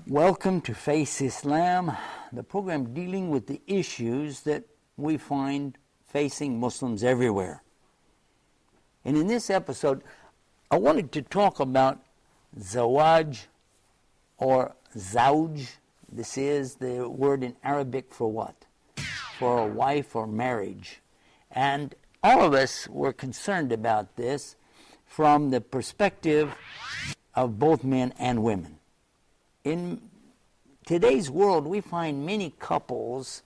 Welcome to Face Islam, the program dealing with the issues that we find facing Muslims everywhere. And in this episode, I wanted to talk about Zawaj or Zawj. This is the word in Arabic for what? For a wife or marriage. And all of us were concerned about this from the perspective of both men and women. In today's world, we find many couples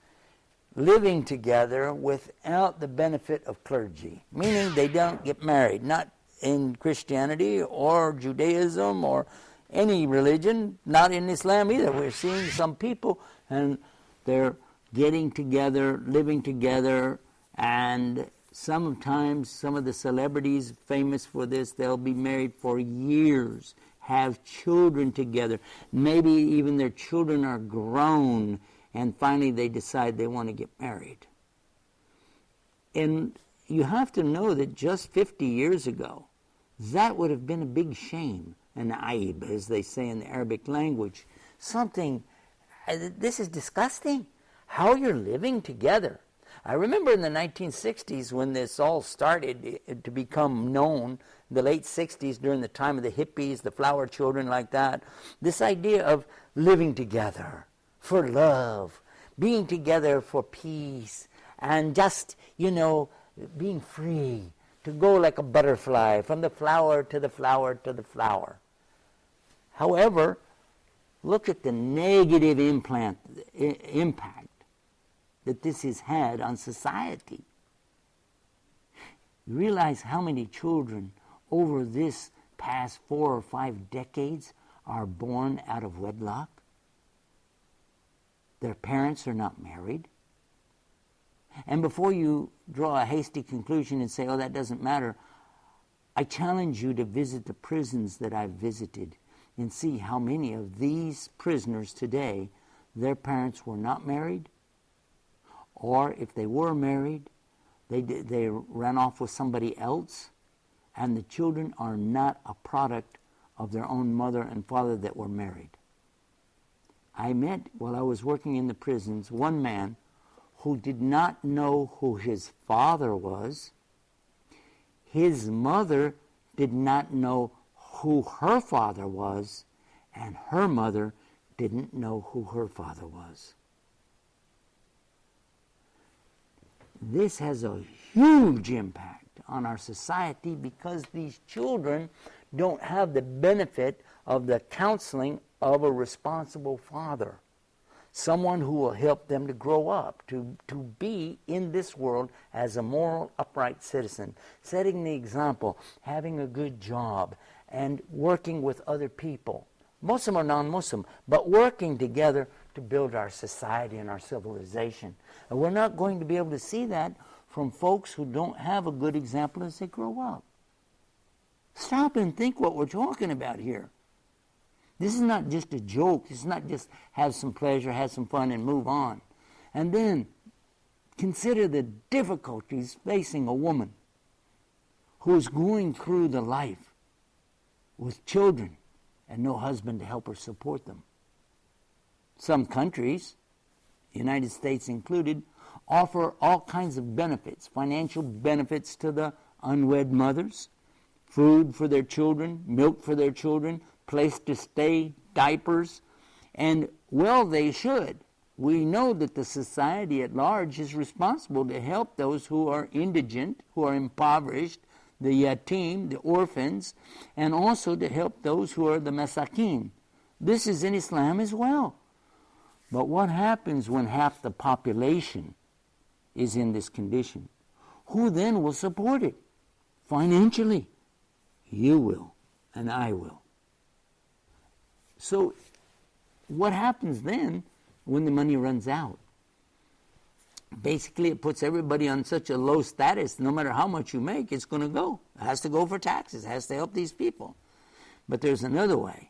living together without the benefit of clergy, meaning they don't get married, not in Christianity or Judaism or any religion, not in Islam either. We're seeing some people and they're getting together, living together, and sometimes some of the celebrities famous for this, they'll be married for years, have children together. Maybe even their children are grown, and finally they decide they want to get married. And you have to know that just 50 years ago, that would have been a big shame, an aib, as they say in the Arabic language. Something, this is disgusting, how you're living together. I remember in the 1960s when this all started to become known, the late 60s, during the time of the hippies, the flower children like that, this idea of living together for love, being together for peace, and just, being free to go like a butterfly from the flower to the flower to the flower. However, look at the negative impact that this has had on society. You realize how many children over this past 4 or 5 decades are born out of wedlock? Their parents are not married. And before you draw a hasty conclusion and say, oh, that doesn't matter, I challenge you to visit the prisons that I've visited and see how many of these prisoners today, their parents were not married, or if they were married, they ran off with somebody else, and the children are not a product of their own mother and father that were married. I met, while I was working in the prisons, one man who did not know who his father was. His mother did not know who her father was, and her mother didn't know who her father was. This has a huge impact on our society because these children don't have the benefit of the counseling of a responsible father, someone who will help them to grow up, to be in this world as a moral, upright citizen, setting the example, having a good job, and working with other people, Muslim or non-Muslim, but working together to build our society and our civilization. And we're not going to be able to see that from folks who don't have a good example as they grow up. Stop and think what we're talking about here. This is not just a joke. This is not just have some pleasure, have some fun, and move on. And then consider the difficulties facing a woman who is going through the life with children and no husband to help her support them. Some countries, United States included, offer all kinds of benefits, financial benefits to the unwed mothers, food for their children, milk for their children, place to stay, diapers, and well, they should. We know that the society at large is responsible to help those who are indigent, who are impoverished, the yatim, the orphans, and also to help those who are the masakin. This is in Islam as well. But what happens when half the population is in this condition? Who then will support it financially? You will, and I will. So what happens then when the money runs out? Basically, it puts everybody on such a low status, no matter how much you make, it's going to go. It has to go for taxes. It has to help these people. But there's another way.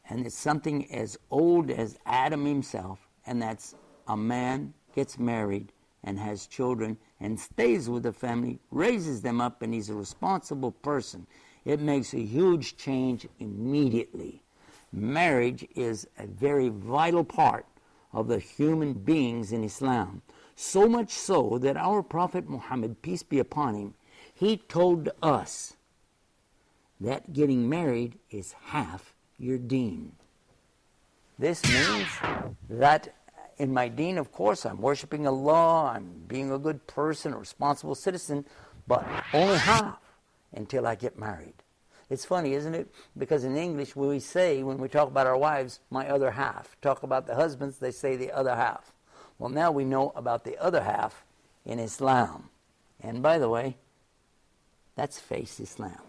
And it's something as old as Adam himself, and that's a man gets married and has children and stays with the family, raises them up, and he's a responsible person. It makes a huge change immediately. Marriage is a very vital part of the human beings in Islam. So much so that our Prophet Muhammad, peace be upon him, he told us that getting married is half your deen. This means that in my deen, of course, I'm worshiping Allah, I'm being a good person, a responsible citizen, but only half until I get married. It's funny, isn't it? Because in English, we say, when we talk about our wives, my other half. Talk about the husbands, they say the other half. Well, now we know about the other half in Islam. And by the way, that's face Islam.